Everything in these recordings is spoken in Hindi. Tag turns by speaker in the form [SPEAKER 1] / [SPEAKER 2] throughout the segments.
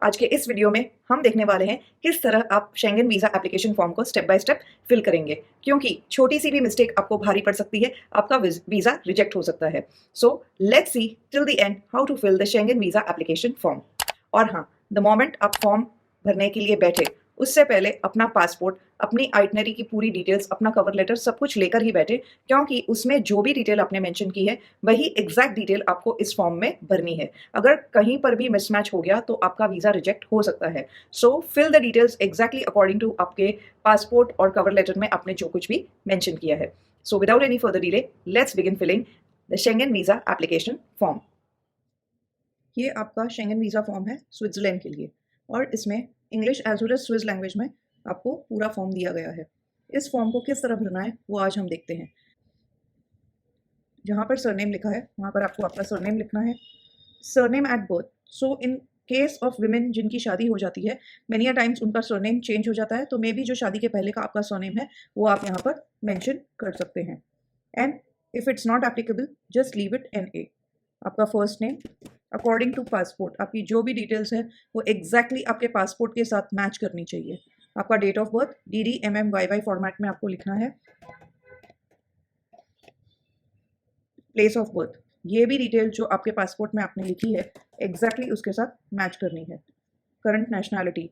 [SPEAKER 1] आज के इस वीडियो में हम देखने वाले हैं किस तरह आप शेंगन वीज़ा एप्लीकेशन फॉर्म को स्टेप बाय स्टेप फिल करेंगे, क्योंकि छोटी सी भी मिस्टेक आपको भारी पड़ सकती है, आपका वीज़ा रिजेक्ट हो सकता है। So let's see till the end how to fill the Schengen visa application form. और हाँ, द मोमेंट आप फॉर्म भरने के लिए बैठे, उससे पहले अपना पासपोर्ट, अपनी आइटनरी की पूरी डिटेल्स, अपना कवर लेटर सब कुछ लेकर ही बैठे, क्योंकि उसमें जो भी डिटेल आपने मेंशन की है वही एग्जैक्ट डिटेल आपको इस फॉर्म में भरनी है। अगर कहीं पर भी मिसमैच हो गया तो आपका वीज़ा रिजेक्ट हो सकता है। So fill the details exactly according to आपके पासपोर्ट और कवर लेटर में आपने जो कुछ भी मेंशन किया है। So without any further delay, let's begin filling the Schengen visa application form. ये आपका शेंगन वीज़ा फॉर्म है स्विट्ज़रलैंड के लिए, और इसमें English as well as Swiss language में आपको पूरा फॉर्म दिया गया है। इस फॉर्म को किस तरह भरना है वो आज हम देखते हैं। जहाँ पर सरनेम लिखा है वहाँ पर आपको आपका सरनेम लिखना है, surname at birth. So in case of women जिनकी शादी हो जाती है, मेनी अ टाइम्स उनका सरनेम चेंज हो जाता है, तो मे बी जो शादी के पहले का आपका सरनेम है वो आप यहाँ पर मेंशन कर सकते हैं। And if it's not applicable, just leave it N A. आपका first name according to passport, आपकी जो भी डिटेल्स है वो एग्जैक्टली आपके पासपोर्ट के साथ मैच करनी चाहिए। आपका date of birth DD MM YY format में आपको लिखना है। प्लेस ऑफ बर्थ, ये भी डिटेल जो आपके पासपोर्ट में आपने लिखी है एग्जैक्टली उसके साथ मैच करनी है। करंट नेशनैलिटी,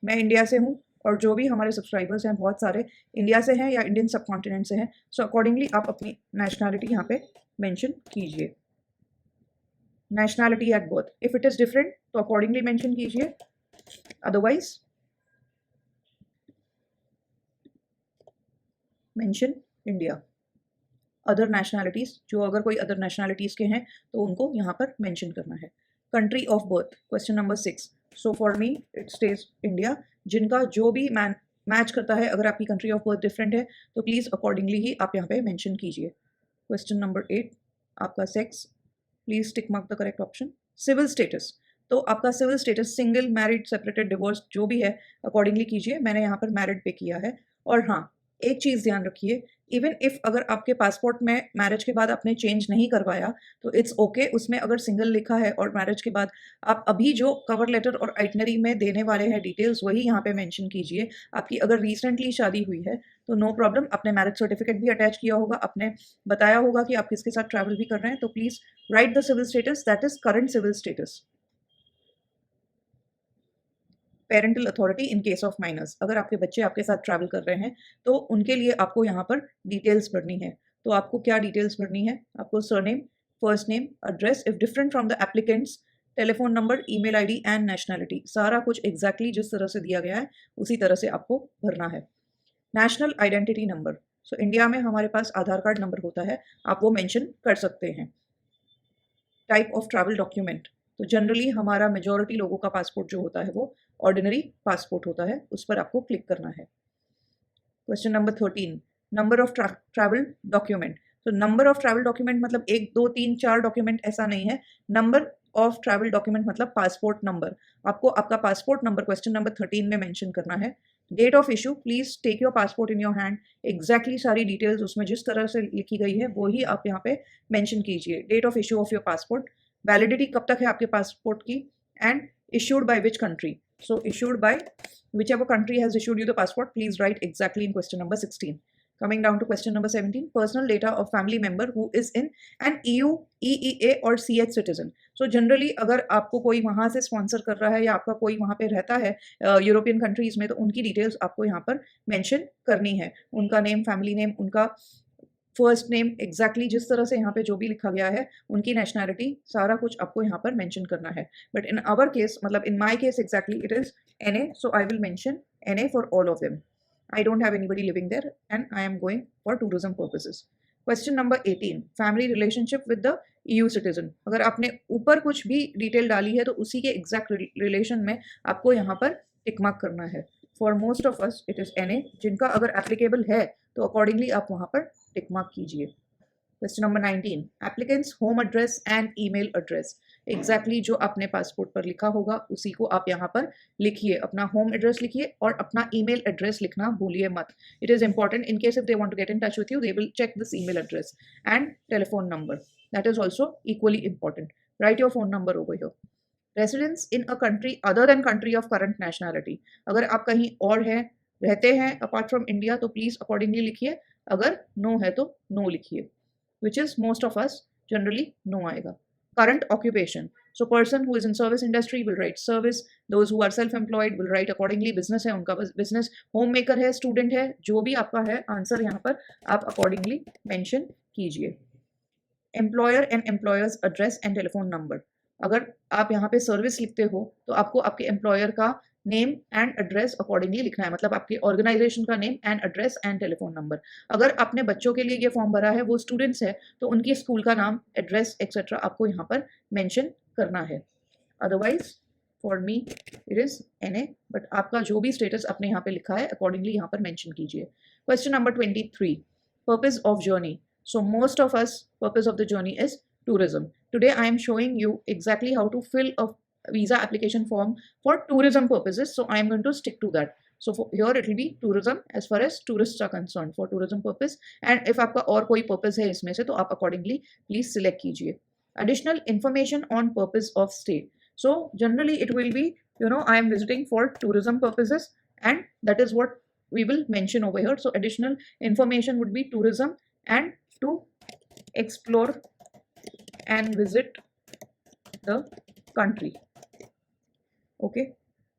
[SPEAKER 1] मैं इंडिया से हूँ, और जो भी हमारे सब्सक्राइबर्स हैं बहुत सारे इंडिया से हैं या इंडियन सब कॉन्टिनेंट से हैं, सो अकॉर्डिंगली आप अपनी नेशनैलिटी यहाँ पे मेंशन कीजिए। Nationality at birth, if it is different तो अकॉर्डिंगली मेंशन कीजिए, otherwise mention India. Other nationalities, जो अगर कोई अदर नेशनैलिटीज़ के हैं तो उनको यहाँ पर मेंशन करना है। Country of birth, question number 6। So for me it stage India. जिनका जो भी मैच करता है, अगर आपकी कंट्री ऑफ बर्थ डिफरेंट है तो प्लीज़ अकॉर्डिंगली ही आप यहाँ पे मेंशन कीजिए। क्वेश्चन नंबर 8, आपका sex, please tick mark the correct option. Civil status, तो आपका civil status single, married, separated, divorce जो भी है अकॉर्डिंगली कीजिए। मैंने यहाँ पर मैरिड पे किया है। और हाँ, एक चीज़ ध्यान रखिए, इवन इफ अगर आपके पासपोर्ट में मैरिज के बाद आपने चेंज नहीं करवाया तो इट्स ओके। उसमें अगर सिंगल लिखा है और मैरिज के बाद आप अभी जो कवर लेटर और आइटनरी में देने वाले हैं डिटेल्स वही यहाँ पे मेंशन कीजिए। आपकी अगर रिसेंटली शादी हुई है तो नो प्रॉब्लम, अपने मैरिज सर्टिफिकेट भी अटैच किया होगा, आपने बताया होगा कि आप किसके साथ ट्रैवल भी कर रहे हैं, तो please write the civil status, that is current civil status. Parental authority in case of minors, अगर आपके बच्चे आपके साथ ट्रैवल कर रहे हैं तो उनके लिए आपको यहाँ पर डिटेल्स भरनी है। तो आपको क्या डिटेल्स भरनी है? आपको surname, first name, address if different from the applicants, telephone number, email ID and nationality, सारा कुछ एग्जैक्टली जिस तरह से दिया गया है उसी तरह से आपको भरना है। National identity number, so India में हमारे पास आधार कार्ड नंबर होता है, आप वो मेंशन कर सकते हैं। टाइप ऑफ ट्रैवल डॉक्यूमेंट, तो जनरली हमारा मेजॉरिटी लोगों का पासपोर्ट जो होता है वो ऑर्डिनरी पासपोर्ट होता है, उस पर आपको क्लिक करना है। Question number 13, number of travel document. तो नंबर ऑफ ट्रैवल डॉक्यूमेंट मतलब 1 2 3 4 डॉक्यूमेंट ऐसा नहीं है। नंबर ऑफ ट्रैवल डॉक्यूमेंट मतलब पासपोर्ट नंबर। आपको आपका पासपोर्ट नंबर क्वेश्चन नंबर 13 में मेंशन करना है। Date of issue, please take your passport in your hand, exactly सारी डिटेल्स उसमें जिस तरह से लिखी गई है वही आप यहाँ पे मेंशन कीजिए। Date of issue of your passport, validity कब तक है आपके पासपोर्ट की, and issued by which country. So issued by whichever country has issued you the passport, please write exactly in question number 16. Coming down to question number 17, personal data of family member who is in an EU, EEA और CH citizen. So generally अगर आपको कोई वहाँ से स्पॉन्सर कर रहा है या आपका कोई वहाँ पे रहता है यूरोपियन कंट्रीज में, तो उनकी डिटेल्स आपको यहाँ पर मेंशन करनी है। उनका नेम, फैमिली नेम, उनका फर्स्ट नेम, एग्जैक्टली जिस तरह से यहाँ पे जो भी लिखा गया है, उनकी नेशनैलिटी, सारा कुछ आपको यहाँ पर मेंशन करना है। बट इन आवर केस, मतलब in my case exactly it is NA, so I will mention NA for all of them. I don't have anybody living there and I am going for tourism purposes. Question number 18, family relationship with the EU citizen. अगर आपने ऊपर कुछ भी डिटेल डाली है तो उसी के एग्जैक्ट रिलेशन में आपको यहाँ पर टिक मार्क करना है। For most of us it is NA, जिनका अगर एप्लीकेबल है तो अकॉर्डिंगली आप वहाँ पर टिक मार्क कीजिए। Question number 19, applicants home address and email address, exactly जो आपने पासपोर्ट पर लिखा होगा उसी को आप यहाँ पर लिखिए। अपना होम एड्रेस लिखिए और अपना ईमेल एड्रेस लिखना भूलिए मत। It is important, in case if they want to get in touch with you they will check this email address and telephone number, that is also equally important. Write your phone number over here. Residence in a country other than country of current nationality, अगर आप कहीं और हैं, रहते हैं अपार्ट फ्रॉम इंडिया, तो प्लीज अकॉर्डिंगली लिखिए, अगर नो है तो नो लिखिए, which is most of us generally no आएगा. Current occupation, so person who is in service industry will write service, those who are self employed will write accordingly, business है उनका business, homemaker है, student है, जो भी आपका है आंसर यहाँ पर आप accordingly mention कीजिए. Employer and employers address and telephone number, अगर आप यहाँ पे सर्विस लिखते हो तो आपको आपके एम्प्लॉयर का नेम एंड एड्रेस अकॉर्डिंगली लिखना है, मतलब आपके ऑर्गेनाइजेशन का name and address and telephone number. अगर आपने बच्चों के लिए ये फॉर्म भरा है, वो स्टूडेंट्स है, तो उनकी स्कूल का नाम, एड्रेस एक्सेट्रा आपको यहाँ पर मेंशन करना है. Otherwise for me it is NA, but आपका जो भी स्टेटस आपने यहाँ पे लिखा है अकॉर्डिंगली यहाँ पर मेंशन कीजिए. Question number 23, purpose of journey. So most of us, purpose of the journey is tourism. Today I am showing you exactly how to fill a visa application form for tourism purposes. So I am going to stick to that. So here it will be tourism as far as tourists are concerned for tourism purpose. And if आपका और कोई purpose है इसमें से, तो आप accordingly please select कीजिए. Additional information on purpose of stay. So generally it will be, I am visiting for tourism purposes, and that is what we will mention over here. So additional information would be tourism and to explore and visit the country. Okay,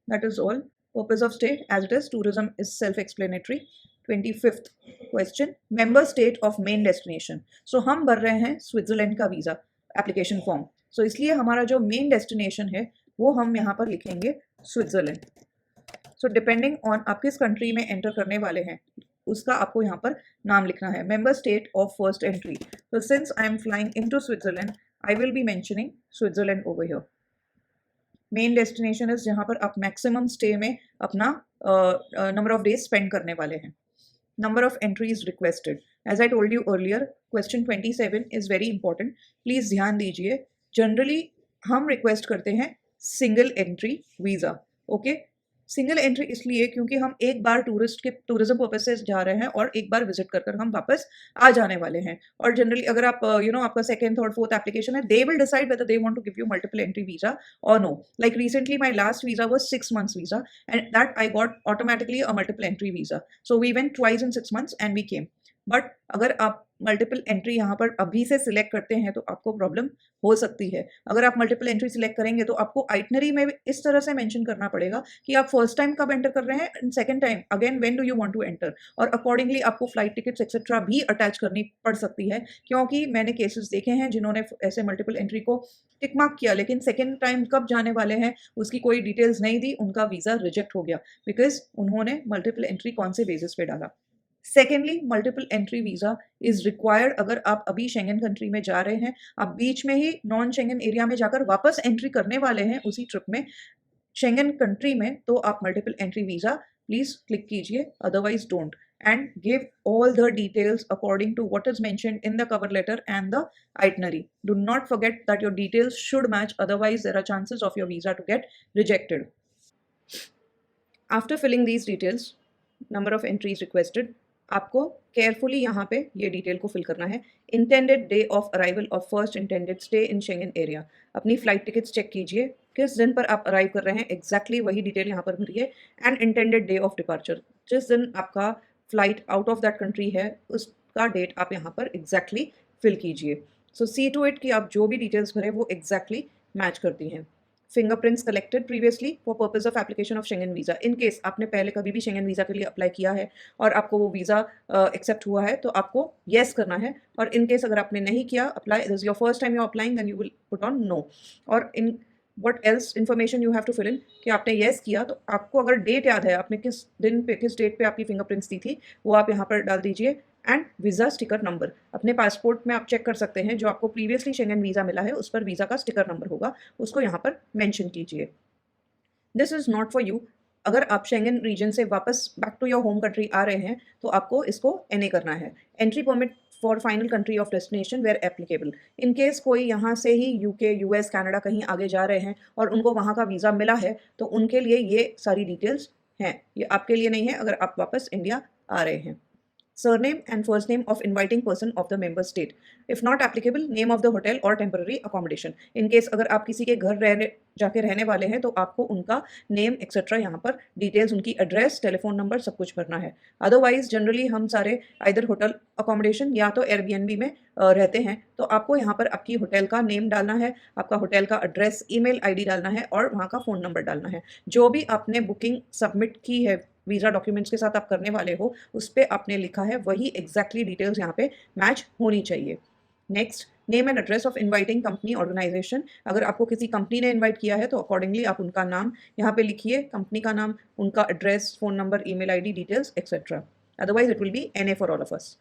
[SPEAKER 1] that is all. Purpose of stay as it is, tourism is self-explanatory. 25th question, member state of main destination. So हम भर रहे हैं स्विट्जरलैंड का वीज़ा एप्लीकेशन फॉर्म, सो इसलिए हमारा जो मेन डेस्टिनेशन है वो हम यहाँ पर लिखेंगे स्विट्जरलैंड. सो डिपेंडिंग ऑन आप किस कंट्री में एंटर करने वाले हैं उसका आपको यहाँ पर नाम लिखना है. Member state of first entry, so since I am flying into Switzerland, I will be mentioning Switzerland over here. Main destination is जहाँ पर आप मैक्सिमम स्टे में अपना नंबर ऑफ डेज स्पेंड करने वाले हैं. Number of entries requested, as I told you earlier, question 27 is very important, please ध्यान दीजिए. जनरली हम रिक्वेस्ट करते हैं single entry visa. Okay, single entry इसलिए क्योंकि हम एक बार टूरिज्म पर्पज से जा रहे हैं और एक बार विजिट कर हम वापस आ जाने वाले हैं. और जनरली अगर आप आपका सेकंड, थर्ड, फोर्थ एप्लीकेशन है, they will decide whether they want to give you multiple entry visa और no. Like recently my last visa was 6 months visa and that I got automatically a multiple entry visa. So we went twice in 6 months and we came. But अगर आप मल्टीपल एंट्री यहाँ पर अभी से सिलेक्ट करते हैं तो आपको प्रॉब्लम हो सकती है. अगर आप मल्टीपल एंट्री सिलेक्ट करेंगे तो आपको आइटनरी में इस तरह से मेंशन करना पड़ेगा कि आप फर्स्ट टाइम कब एंटर कर रहे हैं and second time again when do you want to enter. और अकॉर्डिंगली आपको फ्लाइट टिकट्स एक्सेट्रा भी अटैच करनी पड़ सकती है, क्योंकि मैंने केसेस देखे हैं जिन्होंने ऐसे मल्टीपल एंट्री को टिक मार्क किया लेकिन सेकेंड टाइम कब जाने वाले हैं उसकी कोई डिटेल्स नहीं दी, उनका वीज़ा रिजेक्ट हो गया बिकॉज उन्होंने मल्टीपल एंट्री कौन से बेसिस पे डाला. Secondly, multiple entry visa is required अगर आप अभी शेंगन कंट्री में जा रहे हैं, आप बीच में ही नॉन शेंगन एरिया में जाकर वापस एंट्री करने वाले हैं उसी ट्रिप में शेंगन कंट्री में, तो आप multiple entry visa please click कीजिए, otherwise don't. And give all the details according to what is mentioned in the cover letter and the itinerary. Do not forget that your details should match, otherwise there are chances of your visa to get rejected. After filling these details, number of entries requested, आपको केयरफुली यहाँ पे ये डिटेल को फिल करना है. Intended day of arrival of first intended stay in Schengen area, अपनी फ्लाइट टिकट्स चेक कीजिए किस दिन पर आप अराइव कर रहे हैं, एग्जैक्टली वही डिटेल यहाँ पर भरिए. And intended day of departure, जिस दिन आपका flight out of that country है उसका डेट आप यहाँ पर एग्जैक्टली फिल कीजिए. सो सी टू इट कि आप जो भी डिटेल्स भरें वो एग्जैक्टली मैच करती हैं. Fingerprints collected previously for purpose of application of Schengen visa. In case आपने पहले कभी भी शेंगन वीज़ा के लिए अप्लाई किया है और आपको वो वीज़ा एक्सेप्ट हुआ है तो आपको येस करना है. और इन केस अगर आपने नहीं किया apply, this is your first time you applying, then you will put on no. और in what else information you have to fill in कि आपने येस किया तो आपको अगर डेट याद है आपने किस दिन पे किस डेट पे आपकी फिंगरप्रिंट्स दी थी वो आप यहाँ पर डाल दीजिए. एंड वीज़ा स्टिकर नंबर, अपने पासपोर्ट में आप चेक कर सकते हैं जो आपको प्रीवियसली शेंगन वीज़ा मिला है उस पर वीज़ा का स्टिकर नंबर होगा, उसको यहाँ पर मेंशन कीजिए. This is not for you. अगर आप शेंगन रीजन से वापस back to your home country आ रहे हैं तो आपको इसको NA करना है. Entry permit for final country of destination where applicable. In case कोई यहाँ से ही UK, US, कनाडा कहीं आगे जा रहे हैं और उनको वहाँ का वीज़ा मिला है तो उनके लिए ये सारी डिटेल्स हैं, ये आपके लिए नहीं है अगर आप वापस इंडिया आ रहे हैं. Surname and first name of inviting person of the member state. If not applicable, name of the hotel or temporary accommodation. In case अगर आप किसी के घर जाके रहने वाले हैं तो आपको उनका नेम एक्सेट्रा यहाँ पर डिटेल्स, उनकी एड्रेस, टेलीफोन नंबर सब कुछ भरना है। अदरवाइज जनरली हम सारे आइदर होटल अकोमोडेशन या तो एयरबीएनबी में रहते हैं, तो आपको यहाँ पर आपकी होटल का नेम डालना है, आपका होटल का एड्रेस, ईमेल आईडी डालना है और वहाँ का फ़ोन नंबर डालना है। जो भी आपने बुकिंग सबमिट की है वीज़ा डॉक्यूमेंट्स के साथ आप करने वाले हो, उस पे आपने लिखा है वही एग्जैक्टली डिटेल्स यहाँ पे मैच होनी चाहिए। Next, name and address of inviting company organisation. अगर आपको किसी कंपनी ने इनवाइट किया है तो अकॉर्डिंगली आप उनका नाम यहाँ पे लिखिए, कंपनी का नाम, उनका address, phone number, email ID details etcetera. Otherwise it will be NA for all of us.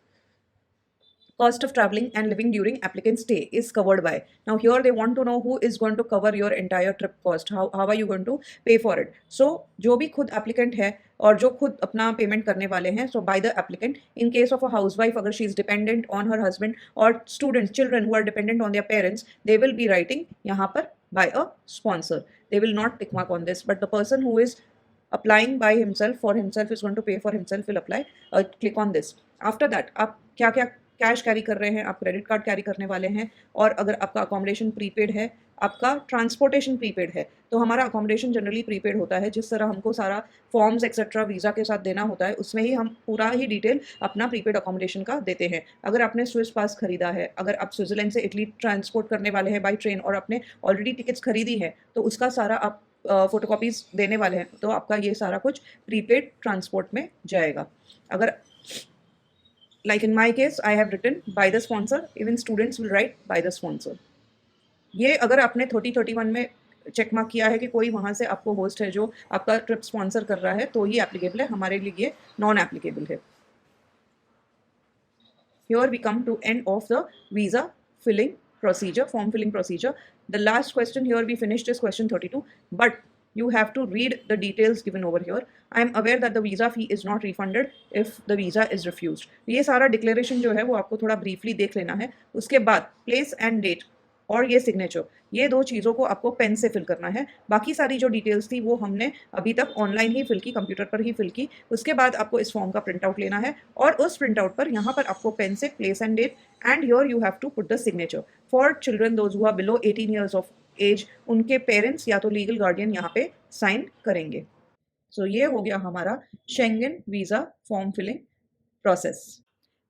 [SPEAKER 1] Cost of traveling and living during applicant stay is covered by. Now here they want to know who is going to cover your entire trip cost. How are you going to pay for it? So जो भी खुद applicant है और जो खुद अपना पेमेंट करने वाले हैं, so by the applicant, in case of a housewife, अगर she is dependent on her husband, or students, children who are dependent on their parents, they will be writing यहाँ पर by a sponsor. They will not tick mark on this, but the person who is applying by himself for himself is going to pay for himself will apply. Click on this. After that आप क्या क्या कैश कैरी कर रहे हैं, आप क्रेडिट कार्ड कैरी करने वाले हैं, और अगर आपका अकोमोडेशन प्रीपेड है, आपका ट्रांसपोर्टेशन प्रीपेड है, तो हमारा अकोमोडेशन जनरली प्रीपेड होता है। जिस तरह हमको सारा फॉर्म्स एक्सेट्रा वीज़ा के साथ देना होता है, उसमें ही हम पूरा ही डिटेल अपना प्रीपेड अकोमोडेशन का देते हैं। अगर आपने स्विस पास खरीदा है, अगर आप स्विट्ज़रलैंड से इटली ट्रांसपोर्ट करने वाले हैं बाई ट्रेन और आपने ऑलरेडी टिकट्स खरीदी है, तो उसका सारा आप फोटोकॉपीज़ देने वाले हैं, तो आपका ये सारा कुछ प्रीपेड ट्रांसपोर्ट में जाएगा। अगर like in my case I have written by the sponsor, even students will write by the sponsor. ये अगर आपने 3031 में चेक मार्क किया है कि कोई वहाँ से आपको होस्ट है जो आपका ट्रिप स्पॉन्सर कर रहा है, तो ही एप्लीकेबल है, हमारे लिए ये नॉन एप्लीकेबल है। Here we come to end of the visa filling procedure, form filling procedure. The last question here we finished is question 32, but you have to read the details given over here. I am aware that the visa fee is not refunded if the visa is refused. ये सारा डिक्लेरेशन जो है वो आपको थोड़ा ब्रीफली देख लेना है। उसके बाद प्लेस एंड डेट और ये सिग्नेचर, ये दो चीज़ों को आपको पेन से फिल करना है। बाकी सारी जो डिटेल्स थी वो हमने अभी तक ऑनलाइन ही फिल की, कंप्यूटर पर ही फिल की। उसके बाद आपको इस फॉर्म का प्रिंट आउट लेना है और उस प्रिंट आउट पर यहाँ पर आपको पेन से place and date and here you have to put the signature. For children those who are below 18 years of age, उनके पेरेंट्स या तो लीगल गार्डियन यहाँ पे साइन करेंगे। सो ये हो गया हमारा Schengen visa form filling process.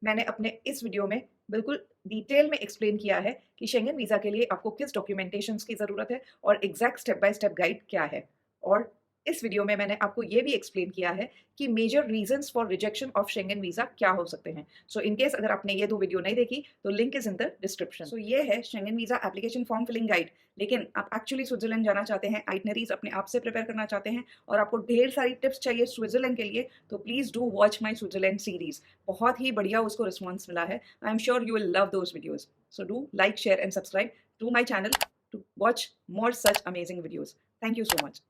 [SPEAKER 1] मैंने अपने इस वीडियो में बिल्कुल डिटेल में एक्सप्लेन किया है कि शेंगन वीज़ा के लिए आपको किस डॉक्यूमेंटेशंस की ज़रूरत है और exact step by step guide क्या है। और इस वीडियो में मैंने आपको ये भी एक्सप्लेन किया है कि major reasons for rejection of Schengen visa क्या हो सकते हैं। सो इन केस अगर आपने ये दो वीडियो नहीं देखी तो link is in the description. So ये है Schengen visa application form filling guide. लेकिन आप एक्चुअली स्विट्जरलैंड जाना चाहते हैं, आइटनरीज अपने आप से प्रिपेयर करना चाहते हैं और आपको ढेर सारी टिप्स चाहिए स्विट्जरलैंड के लिए, तो please do watch my Switzerland series. बहुत ही बढ़िया उसको रिस्पॉन्स मिला है। I am sure you will love those videos. So do like, share and subscribe to my channel to watch more such amazing videos. Thank you so much.